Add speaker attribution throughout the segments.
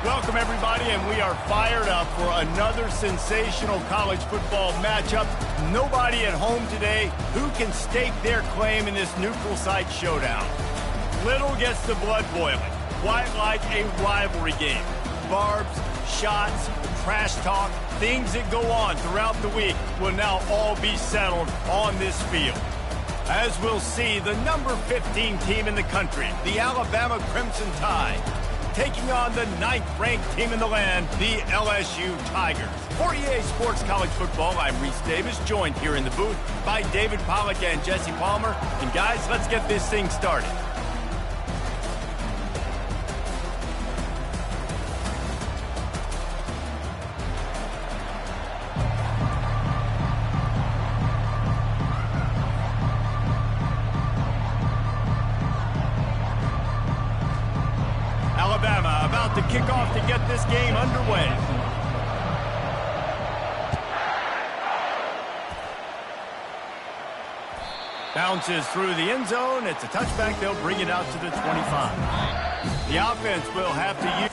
Speaker 1: Welcome, everybody, and we are fired up for another sensational college football matchup. Nobody at home today who can stake their claim in this neutral site showdown. Little gets the blood boiling, quite like a rivalry game. Barbs, shots, trash talk, things that go on throughout the week will now all be settled on this field. As we'll see, the number 15 team in the country, the Alabama Crimson Tide, taking on the 9th-ranked team in the land, the LSU Tigers. For EA Sports College Football, I'm Reese Davis, joined here in the booth by David Pollack and Jesse Palmer. And guys, let's get this thing started. Alabama about to kick off to get this game underway. Bounces through the end zone. It's a touchback. They'll bring it out to the 25. The offense will have to use...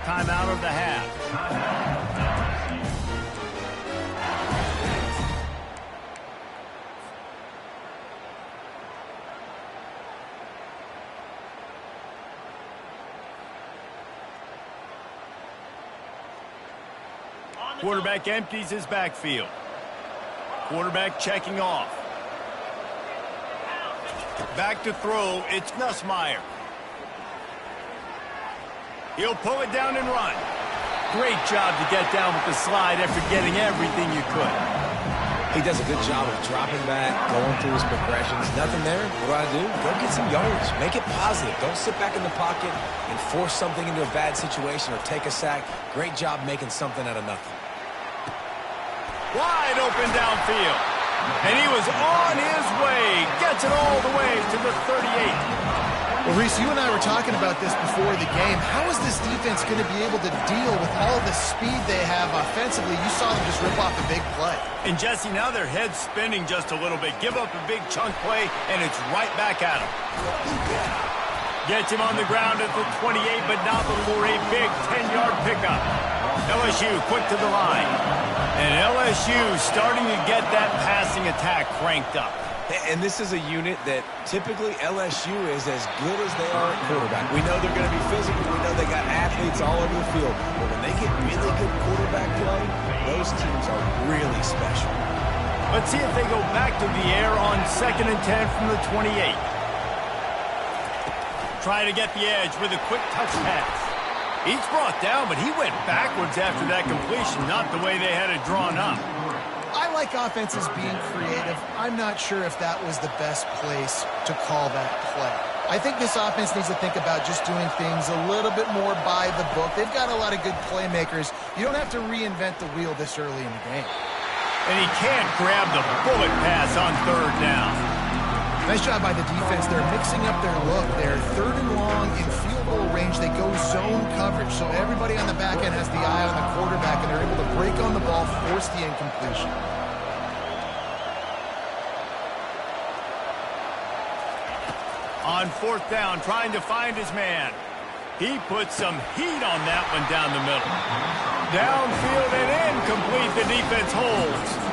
Speaker 1: Time out of the half. Quarterback empties his backfield. Quarterback checking off. Back to throw. It's Nussmeier. He'll pull it down and run. Great job to get down with the slide after getting everything you could.
Speaker 2: He does a good job of dropping back, going through his progressions. Nothing there. What do? Go get some yards. Make it positive. Don't sit back in the pocket and force something into a bad situation or take a sack. Great job making something out of nothing.
Speaker 1: Wide open downfield. And he was on his way. Gets it all the way to the 38.
Speaker 3: Well, Reese, you and I were talking about this before the game. How is this defense going to be able to deal with all the speed they have offensively? You saw them just rip off a big play.
Speaker 1: And, Jesse, now their head's spinning just a little bit. Give up a big chunk play, and it's right back at him. Gets him on the ground at the 28, but not before a big 10-yard pickup. LSU quick to the line. And LSU starting to get that passing attack cranked up.
Speaker 2: And this is a unit that typically LSU is as good as they are at quarterback. We know they're going to be physical. We know they got athletes all over the field. But when they get really good quarterback play, those teams are really special.
Speaker 1: Let's see if they go back to the air on 2nd and 10 from the 28. Trying to get the edge with a quick touch pass. He's brought down, but he went backwards after that completion, not the way they had it drawn up.
Speaker 3: I like offenses being creative. I'm not sure if that was the best place to call that play. I think this offense needs to think about just doing things a little bit more by the book. They've got a lot of good playmakers. You don't have to reinvent the wheel this early in the game.
Speaker 1: And he can't grab the bullet pass on 3rd down.
Speaker 3: Nice job by the defense. They're mixing up their look. They're 3rd and long in field goal range. They go zone coverage, so everybody on the back end has the eye on the quarterback, and they're able to break on the ball, force the incompletion.
Speaker 1: On 4th down, trying to find his man. He puts some heat on that one down the middle. Downfield and incomplete. The defense holds.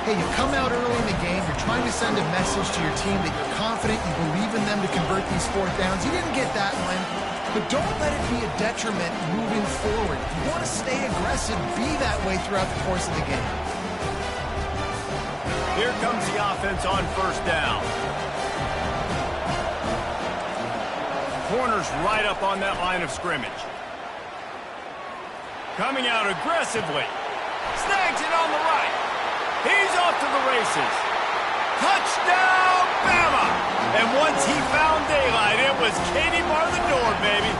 Speaker 3: Hey, you come out early in the game, you're trying to send a message to your team that you're confident, you believe in them to convert these 4th downs. You didn't get that one, but don't let it be a detriment moving forward. If you want to stay aggressive, be that way throughout the course of the game.
Speaker 1: Here comes the offense on 1st down. Corners right up on that line of scrimmage. Coming out aggressively. Snags it on the right. He's off to the races. Touchdown, Bama! And once he found daylight, it was Katie bar the door, baby.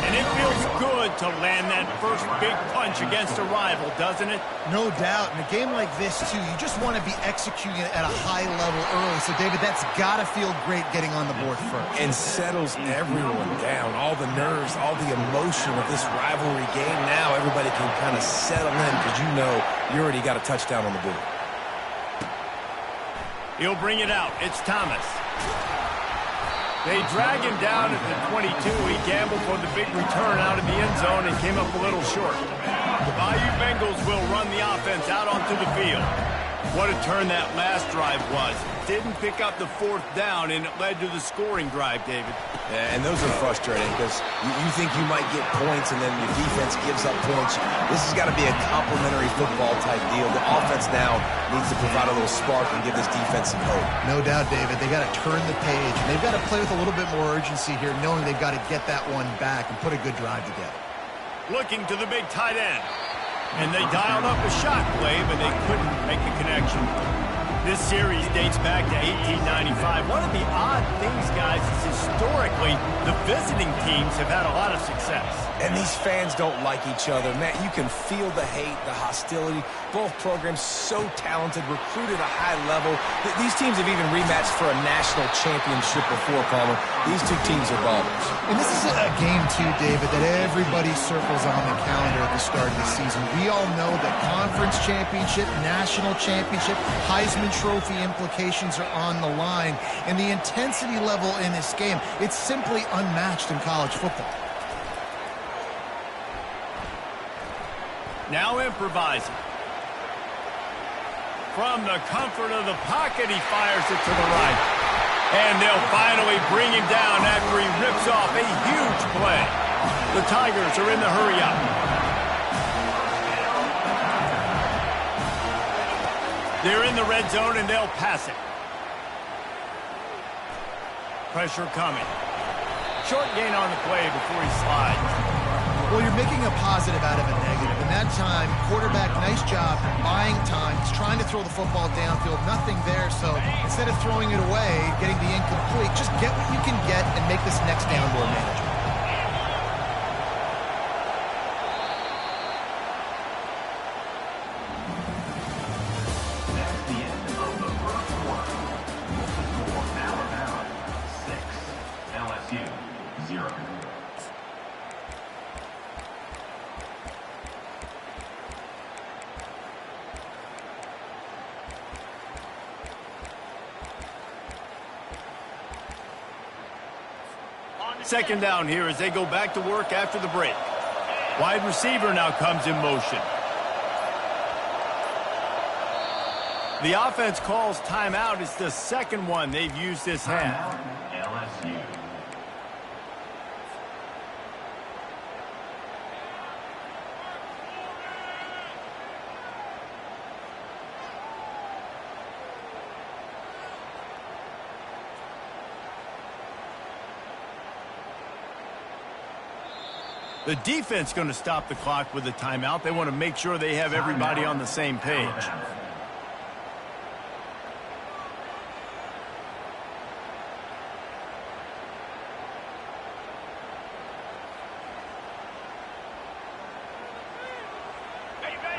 Speaker 1: And it feels good to land that first big punch against a rival, doesn't it?
Speaker 3: No doubt. In a game like this, too, you just want to be executing it at a high level early. So, David, that's got to feel great getting on the board first.
Speaker 2: And settles everyone down. All the nerves, all the emotion of this rivalry game. Now everybody can kind of settle in because you know you already got a touchdown on the board.
Speaker 1: He'll bring it out. It's Thomas. They drag him down at the 22. He gambled for the big return out of the end zone and came up a little short. The Bayou Bengals will run the offense out onto the field. What a turn that last drive was. Didn't pick up the fourth down, and it led to the scoring drive, David.
Speaker 2: Yeah, and those are frustrating because you think you might get points and then your defense gives up points. This has got to be a complimentary football type deal. The offense now needs to provide a little spark and give this defense some hope.
Speaker 3: No doubt, David. They got to turn the page, and they've got to play with a little bit more urgency here, knowing they've got to get that one back and put a good drive together.
Speaker 1: Looking to the big tight end. And they dialed up a shot play, but they couldn't make the connection. This series dates back to 1895. One of the odd things, guys, is historically the visiting teams have had a lot of success.
Speaker 2: And these fans don't like each other. Man, you can feel the hate, the hostility. Both programs so talented, recruited at a high level. These teams have even rematched for a national championship before, Palmer. These two teams are ballers.
Speaker 3: And this is a game, too, David, that everybody circles on the calendar at the start of the season. We all know that conference championship, national championship, Heisman Trophy implications are on the line. And the intensity level in this game, it's simply unmatched in college football.
Speaker 1: Now improvising. From the comfort of the pocket, he fires it to the right. And they'll finally bring him down after he rips off a huge play. The Tigers are in the hurry-up. They're in the red zone, and they'll pass it. Pressure coming. Short gain on the play before he slides.
Speaker 3: Well, you're making a positive out of a negative. And that time, quarterback, nice job, buying time. He's trying to throw the football downfield. Nothing there, so instead of throwing it away, getting the incomplete, just get what you can get and make this next down more manageable.
Speaker 1: Second down here as they go back to work after the break. Wide receiver now comes in motion. The offense calls timeout. It's the second one they've used this half. LSU. The defense going to stop the clock with a timeout. They want to make sure they have everybody on the same page.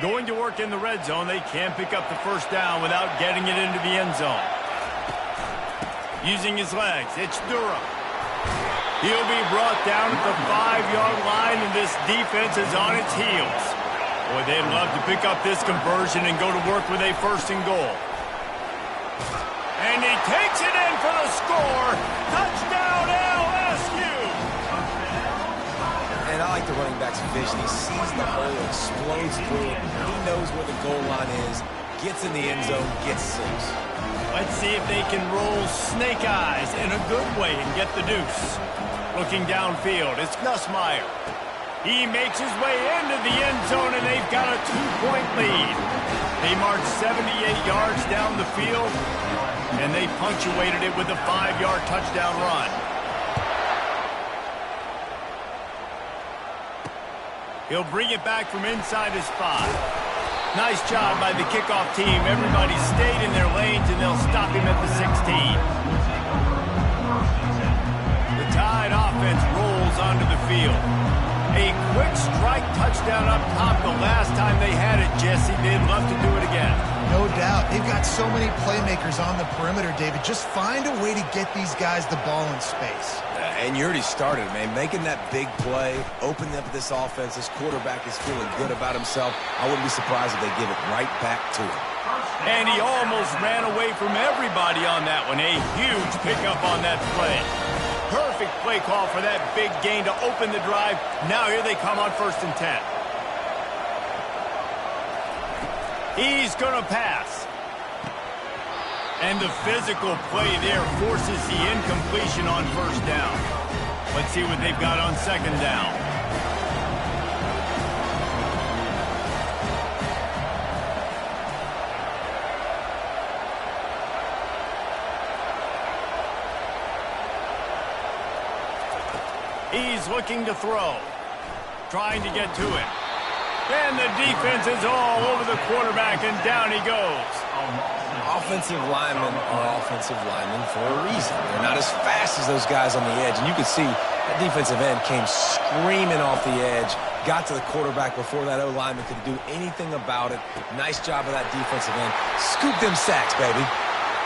Speaker 1: Going to work in the red zone. They can't pick up the first down without getting it into the end zone. Using his legs, it's Durham. He'll be brought down at the 5-yard line, and this defense is on its heels. Boy, they'd love to pick up this conversion and go to work with a first and goal. And he takes it in for the score. Touchdown, LSU!
Speaker 2: And I like the running back's vision. He sees the hole, explodes through it. He knows where the goal line is, gets in the end zone, gets 6.
Speaker 1: Let's see if they can roll snake eyes in a good way and get the deuce. Looking downfield, it's Nussmeier. He makes his way into the end zone, and they've got a 2-point lead. They marched 78 yards down the field, and they punctuated it with a 5-yard touchdown run. He'll bring it back from inside his spot. Nice job by the kickoff team. Everybody stayed in their lanes, and they'll stop him at the 16. The Tide offense rolls onto the field. A quick strike touchdown up top the last time they had it, Jesse. They'd love to do it again.
Speaker 3: No doubt. They've got so many playmakers on the perimeter, David. Just find a way to get these guys the ball in space.
Speaker 2: And you already started, man. Making that big play, opening up this offense. This quarterback is feeling good about himself. I wouldn't be surprised if they give it right back to him.
Speaker 1: And he almost ran away from everybody on that one. A huge pickup on that play. Perfect play call for that big gain to open the drive. Now here they come on 1st and 10. He's going to pass. And the physical play there forces the incompletion on 1st down. Let's see what they've got on 2nd down. He's looking to throw. Trying to get to it. And the defense is all over the quarterback, and down he goes.
Speaker 2: Offensive linemen are offensive linemen for a reason. They're not as fast as those guys on the edge. And you can see that defensive end came screaming off the edge, got to the quarterback before that O-lineman could do anything about it. Nice job of that defensive end. Scoop them sacks, baby.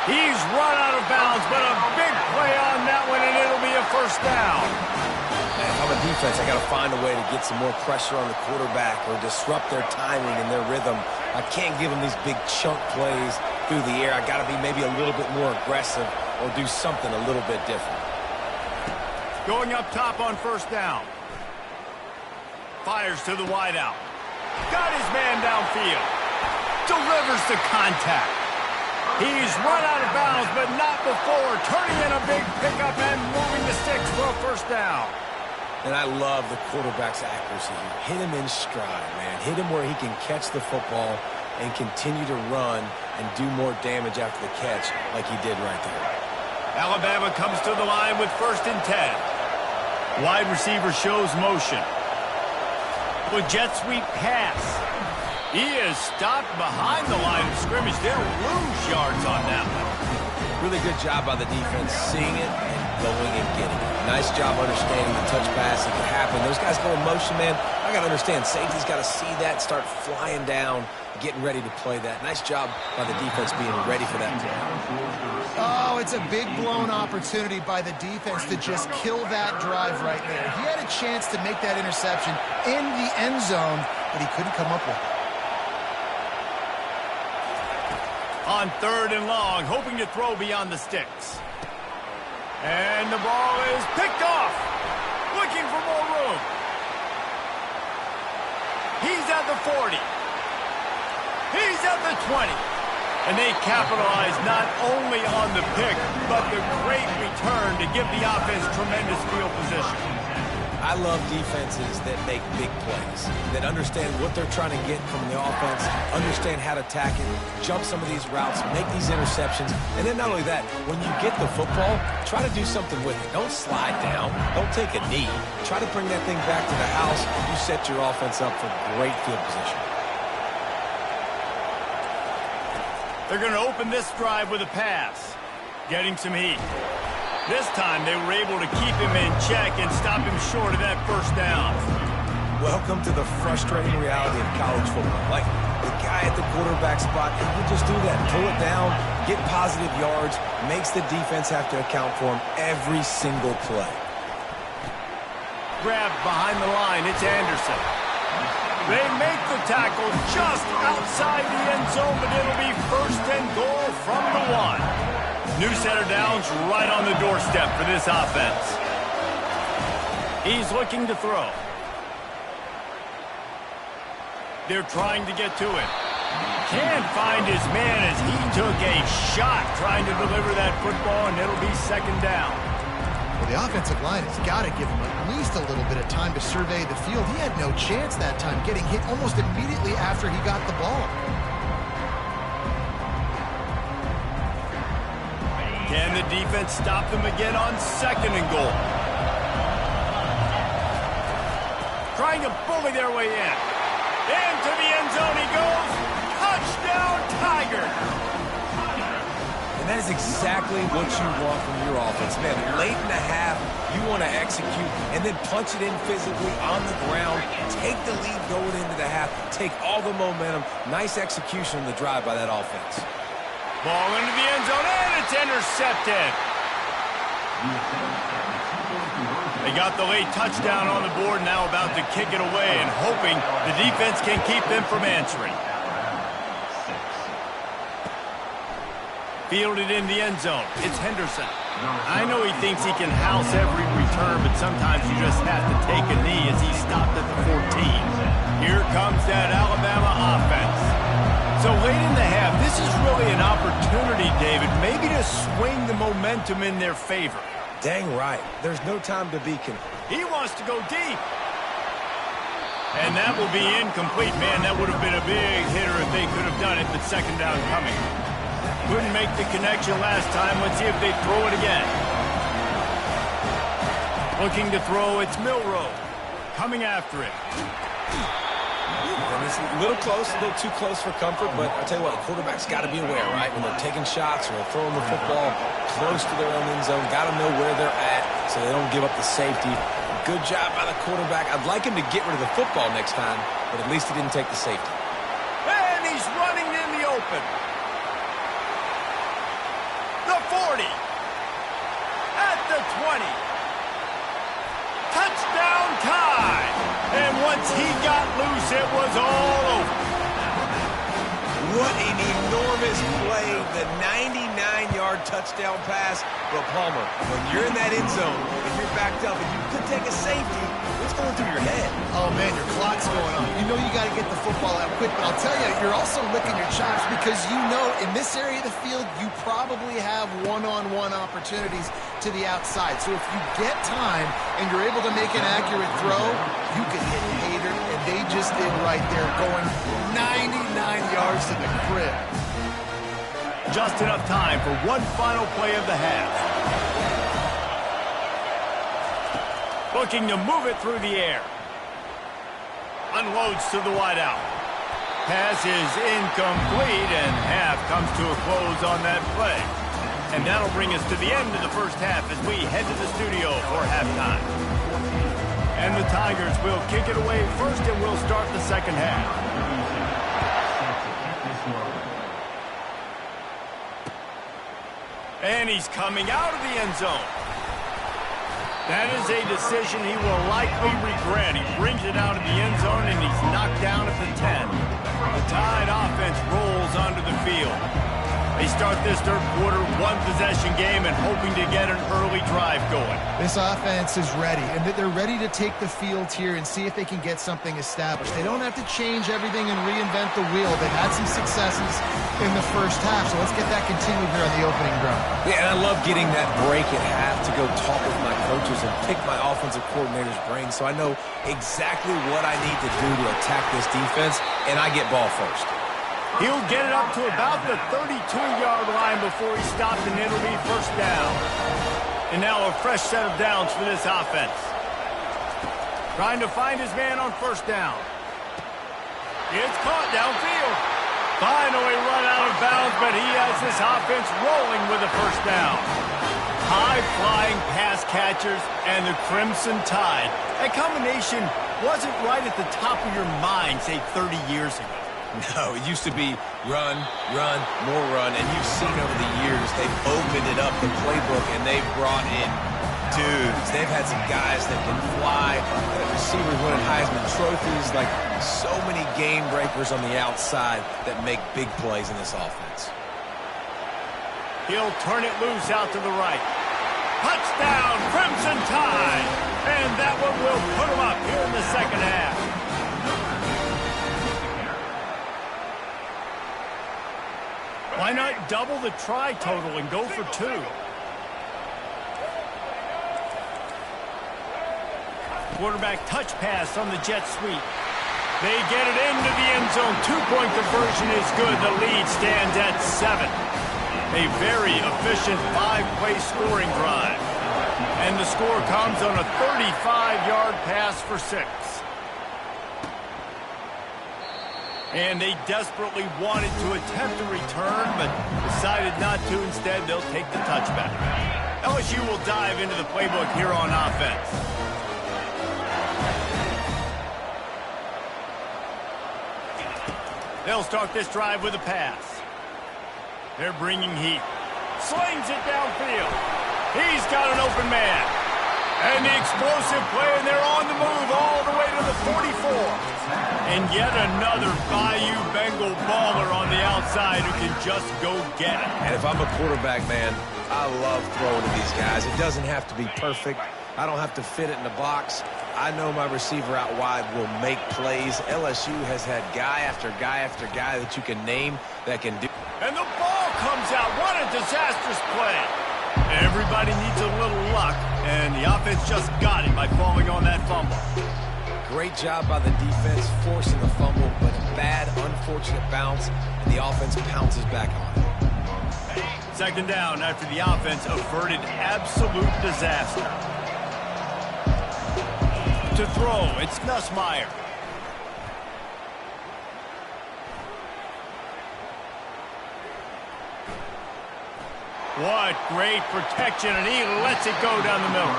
Speaker 1: He's run out of bounds, but a big play on that one, and it'll be a 1st down.
Speaker 2: Man, if I'm a defense, I got to find a way to get some more pressure on the quarterback or disrupt their timing and their rhythm. I can't give them these big chunk plays through the air. I got to be maybe a little bit more aggressive or do something a little bit different.
Speaker 1: Going up top on 1st down. Fires to the wideout. Got his man downfield. Delivers the contact. He's run out of bounds, but not before. Turning in a big pickup and moving the sticks for a 1st down.
Speaker 2: And I love the quarterback's accuracy here. Hit him in stride, man. Hit him where he can catch the football and continue to run and do more damage after the catch like he did right there.
Speaker 1: Alabama comes to the line with 1st and 10. Wide receiver shows motion. With jet sweep pass. He is stopped behind the line of scrimmage. They'll lose yards on that one.
Speaker 2: Really good job by the defense seeing it and going and getting it. Nice job understanding the touch pass that could happen. Those guys go in motion, man. I got to understand, safety's got to see that, start flying down, getting ready to play that. Nice job by the defense being ready for that play.
Speaker 3: Oh, it's a big blown opportunity by the defense to just kill that drive right there. He had a chance to make that interception in the end zone, but he couldn't come up with it.
Speaker 1: On 3rd and long, hoping to throw beyond the sticks. And the ball is picked off. Looking for more room. He's at the 40. He's at the 20. And they capitalize not only on the pick, but the great return to give the offense tremendous field position.
Speaker 2: I love defenses that make big plays, that understand what they're trying to get from the offense, understand how to attack it, jump some of these routes, make these interceptions, and then not only that, when you get the football, try to do something with it. Don't slide down. Don't take a knee. Try to bring that thing back to the house. You set your offense up for great field position.
Speaker 1: They're going to open this drive with a pass, getting some heat. This time they were able to keep him in check and stop him short of that 1st down.
Speaker 2: Welcome to the frustrating reality of college football. Like the guy at the quarterback spot, he can just do that. Pull it down, get positive yards, makes the defense have to account for him every single play.
Speaker 1: Grabbed behind the line, it's Anderson. They make the tackle just outside the end zone, but it'll be 1st and goal from the 1. New set of downs right on the doorstep for this offense. He's looking to throw. They're trying to get to it. Can't find his man as he took a shot trying to deliver that football, and it'll be 2nd down.
Speaker 3: Well, the offensive line has got to give him at least a little bit of time to survey the field. He had no chance that time, getting hit almost immediately after he got the ball.
Speaker 1: Can the defense stop them again on 2nd and goal? trying to bully their way in. Into the end zone he goes. Touchdown, Tigers.
Speaker 2: And that is exactly what you want from your offense. Man, late in the half, you want to execute and then punch it in physically on the ground. Take the lead going into the half. Take all the momentum. Nice execution on the drive by that offense.
Speaker 1: Ball into the end zone, and it's intercepted. They got the late touchdown on the board, now about to kick it away and hoping the defense can keep them from answering. Fielded in the end zone. It's Henderson. I know he thinks he can house every return, but sometimes you just have to take a knee as he stopped at the 14. Here comes that Alabama offense. So late in the half, this is really an opportunity, David, maybe to swing the momentum in their favor.
Speaker 2: Dang right. There's no time to be
Speaker 1: He wants to go deep. And that will be incomplete. Man, that would have been a big hitter if they could have done it, but second down coming. Couldn't make the connection last time. Let's see if they throw it again. Looking to throw, it's Milroe. Coming after it.
Speaker 2: And it's a little close, a little too close for comfort, but I tell you what, the quarterback's got to be aware, right? When they're taking shots or they're throwing the football close to their own end zone, got to know where they're at so they don't give up the safety. Good job by the quarterback. I'd like him to get rid of the football next time, but at least he didn't take the safety.
Speaker 1: And he's running in the open. The 40. At the 20. Touchdown tie. And once he got loose, it was all over.
Speaker 2: What an enormous play, the 99-yard touchdown pass. But Palmer, when you're in that end zone and you're backed up and you could take a safety, what's going through your head?
Speaker 3: Oh, man, your clock's going on. You know you got to get the football out quick, but I'll tell you, you're also licking your chops because you know in this area of the field, you probably have one-on-one opportunities to the outside. So if you get time and you're able to make an accurate throw, you can hit Hader, and they just did right there, going 99 yards to the crib.
Speaker 1: Just enough time for one final play of the half. Looking to move it through the air. Unloads to the wideout. Pass is incomplete, and half comes to a close on that play. And that'll bring us to the end of the first half as we head to the studio for halftime. And the Tigers will kick it away first, and we'll start the second half. And he's coming out of the end zone. That is a decision he will likely regret. He brings it out of the end zone, and he's knocked down at the 10. The Tide offense rolls onto the field. They start this third quarter, one-possession game, and hoping to get an early drive going.
Speaker 3: This offense is ready, and they're ready to take the field here and see if they can get something established. They don't have to change everything and reinvent the wheel. They've had some successes in the first half, so let's get that continued here on the opening drive.
Speaker 2: Yeah, and I love getting that break at half to go talk with my coaches and pick my offensive coordinator's brain so I know exactly what I need to do to attack this defense, and I get ball first.
Speaker 1: He'll get it up to about the 32-yard line before he stopped, and it'll be first down. And now a fresh set of downs for this offense. Trying to find his man on first down. It's caught downfield. Finally run out of bounds, but he has this offense rolling with a first down. High-flying pass catchers and the Crimson Tide. That combination wasn't right at the top of your mind, say, 30 years ago.
Speaker 2: No, it used to be run, run, more run, and you've seen over the years they've opened it up, the playbook, and they've brought in dudes. They've had some guys that can fly, receivers winning Heisman trophies, like so many game breakers on the outside that make big plays in this offense.
Speaker 1: He'll turn it loose out to the right. Touchdown, Crimson Tide! And that one will put him up here in the second half. Why not double the try total and go for two? Quarterback touch pass on the jet sweep. They get it into the end zone. Two-point conversion is good. The lead stands at 7. A very efficient 5-play scoring drive. And the score comes on a 35-yard pass for 6. And they desperately wanted to attempt a return, but decided not to. Instead, they'll take the touchback. LSU will dive into the playbook here on offense. They'll start this drive with a pass. They're bringing heat. Slings it downfield. He's got an open man. And the explosive play, and they're on the move all the way to the 44. And yet another Bayou Bengal baller on the outside who can just go get it.
Speaker 2: And if I'm a quarterback, man, I love throwing to these guys. It doesn't have to be perfect. I don't have to fit it in the box. I know my receiver out wide will make plays. LSU has had guy after guy after guy that you can name that can do.
Speaker 1: And the ball comes out. What a disastrous play. Everybody needs a little luck, and the offense just got it by falling on that fumble.
Speaker 2: Great job by the defense forcing the fumble, but bad, unfortunate bounce, and the offense pounces back on it.
Speaker 1: Second down after the offense averted absolute disaster. To throw, it's Nussmeier. What great protection, and he lets it go down the middle.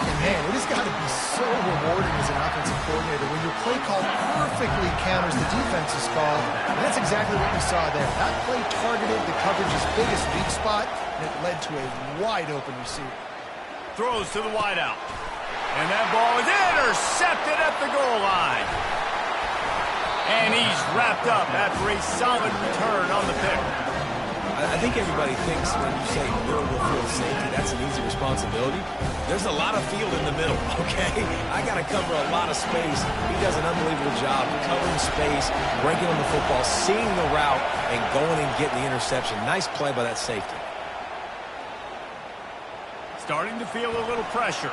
Speaker 3: And man, it has got to be so rewarding as an offensive coordinator when your play call perfectly counters the defense's call. And that's exactly what we saw there. That play targeted the coverage's biggest weak spot, and it led to a wide-open receiver.
Speaker 1: Throws to the wideout. And that ball is intercepted at the goal line. And he's wrapped up after a solid return on the pick.
Speaker 2: I think everybody thinks when you say middle of the field safety, that's an easy responsibility. There's a lot of field in the middle, okay? I got to cover a lot of space. He does an unbelievable job covering space, breaking on the football, seeing the route, and going and getting the interception. Nice play by that safety.
Speaker 1: Starting to feel a little pressure.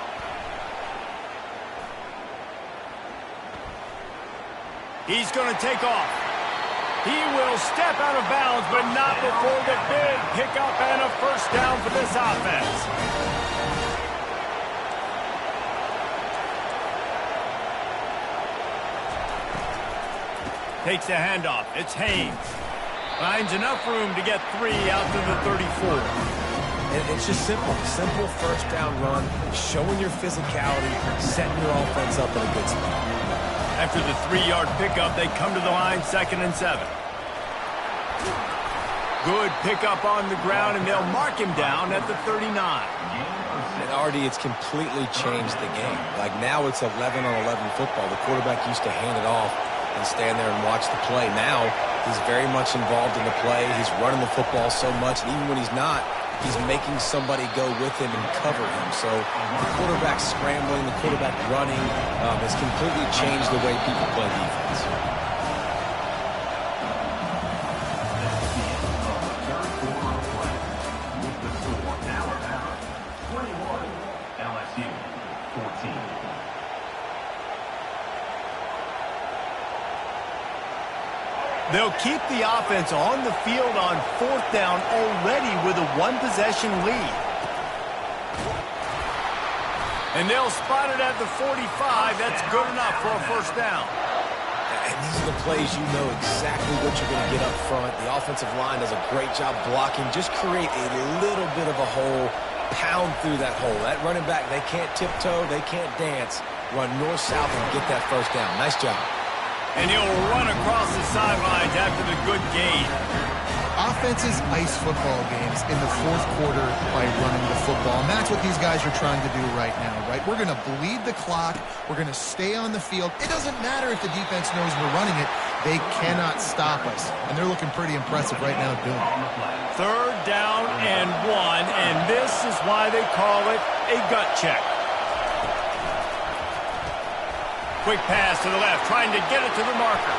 Speaker 1: He's going to take off. He will step out of bounds, but not before the big pickup and a first down for this offense. Takes the handoff. It's Haynes. Finds enough room to get 3 out to the 34.
Speaker 2: And it's just simple. Simple first down run, showing your physicality, setting your offense up in a good spot.
Speaker 1: After the 3-yard pickup, they come to the line, 2nd and 7. Good pickup on the ground, and they'll mark him down at the 39.
Speaker 2: And Artie, it's completely changed the game. Like now it's 11-on-11 football. The quarterback used to hand it off and stand there and watch the play. Now he's very much involved in the play. He's running the football so much, and even when he's not, he's making somebody go with him and cover him. So the quarterback scrambling, the quarterback running has completely changed the way people play defense.
Speaker 1: They'll keep the offense on the field on 4th down already with a 1-possession lead. And they'll spot it at the 45. That's good enough for a first down.
Speaker 2: And these are the plays you know exactly what you're going to get up front. The offensive line does a great job blocking. Just create a little bit of a hole, pound through that hole. That running back, they can't tiptoe, they can't dance. Run north-south and get that first down. Nice job.
Speaker 1: And he'll run across the sidelines after the good gain.
Speaker 3: Offenses ice football games in the 4th quarter by running the football. And that's what these guys are trying to do right now, right? We're going to bleed the clock. We're going to stay on the field. It doesn't matter if the defense knows we're running it. They cannot stop us. And they're looking pretty impressive right now doing it.
Speaker 1: 3rd down and 1, and this is why they call it a gut check. Quick pass to the left, trying to get it to the marker.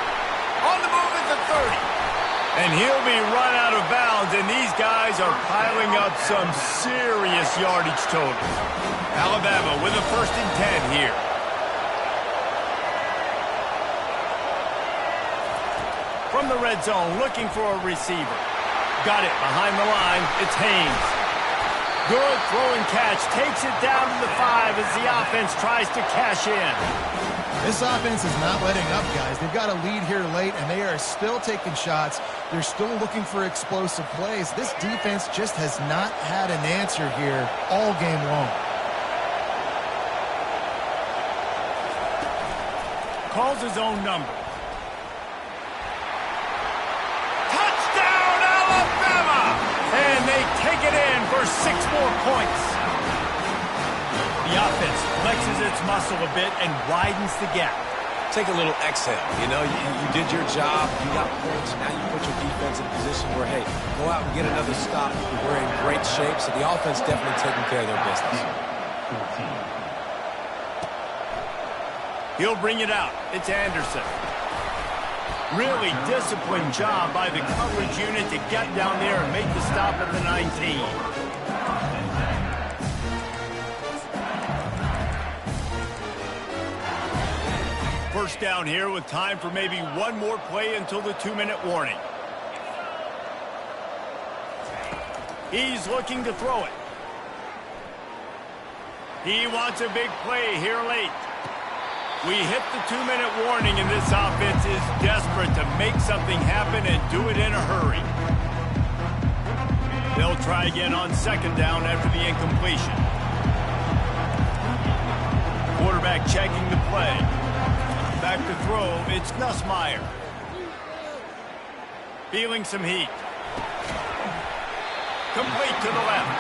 Speaker 1: On the move at the 30. And he'll be run out of bounds, and these guys are piling up some serious yardage total. Alabama with a 1st and 10 here. From the red zone, looking for a receiver. Got it behind the line. It's Haynes. Good throw and catch. Takes it down to the 5 as the offense tries to cash in.
Speaker 3: This offense is not letting up, guys. They've got a lead here late, and they are still taking shots. They're still looking for explosive plays. This defense just has not had an answer here all game long.
Speaker 1: Calls his own number. Touchdown, Alabama! And they take it in for 6 more points. The offense flexes its muscle a bit and widens the gap.
Speaker 2: Take a little exhale. You know, you did your job. You got points. Now you put your defense in a position where, hey, go out and get another stop. We're in great shape, so the offense definitely taking care of their business.
Speaker 1: He'll bring it out. It's Anderson. Really disciplined job by the coverage unit to get down there and make the stop at the 19. First down here with time for maybe one more play until the 2-minute warning. He's looking to throw it. He wants a big play here late. We hit the 2-minute warning, and this offense is desperate to make something happen and do it in a hurry. They'll try again on 2nd down after the incompletion. Quarterback checking the play. Back to throw, it's Nussmeier. Feeling some heat. Complete to the left.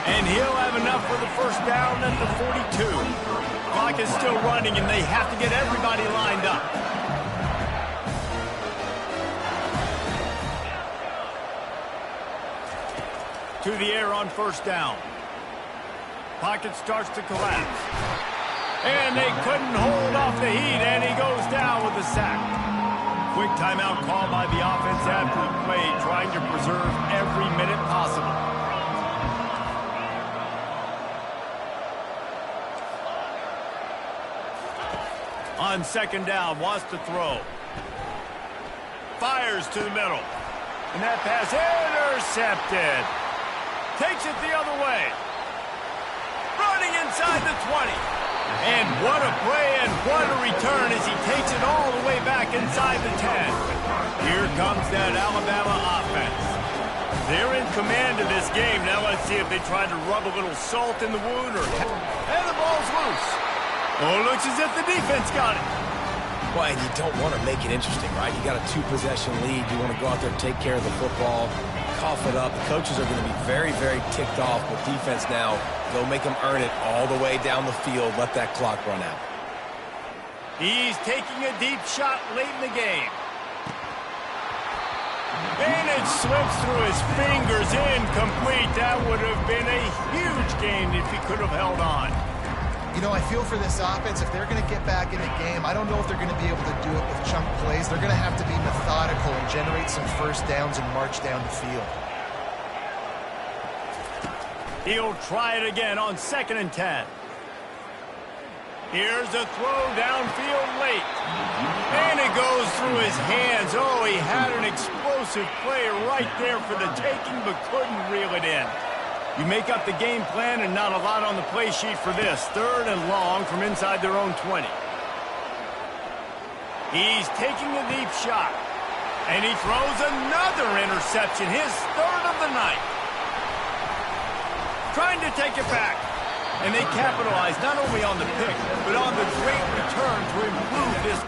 Speaker 1: And he'll have enough for the first down at the 42. Clock is still running, and they have to get everybody lined up. To the air on 1st down. Pocket starts to collapse. And they couldn't hold off the heat, and he goes down with a sack. Quick timeout call by the offense after the play, trying to preserve every minute possible. On 2nd down, wants to throw. Fires to the middle. And that pass intercepted. Takes it the other way. Running inside the 20. And what a play and what a return as he takes it all the way back inside the 10. Here comes that Alabama offense. They're in command of this game. Now let's see if they try to rub a little salt in the wound or... And the ball's loose. Oh, looks as if the defense got it.
Speaker 2: Well, and you don't want to make it interesting, right? You got a 2-possession lead. You want to go out there and take care of the football, cough it up. The coaches are going to be very, very ticked off with defense now. Go make them earn it all the way down the field. Let that clock run out.
Speaker 1: He's taking a deep shot late in the game. And it slips through his fingers, incomplete. That would have been a huge gain if he could have held on.
Speaker 3: You know, I feel for this offense, if they're going to get back in the game, I don't know if they're going to be able to do it with chunk plays. They're going to have to be methodical and generate some first downs and march down the field.
Speaker 1: He'll try it again on 2nd and 10. Here's a throw downfield late. And it goes through his hands. Oh, he had an explosive play right there for the taking, but couldn't reel it in. You make up the game plan and not a lot on the play sheet for this. 3rd and long from inside their own 20. He's taking a deep shot. And he throws another interception, his 3rd of the night. Trying to take it back. And they capitalize not only on the pick, but on the great return to improve this.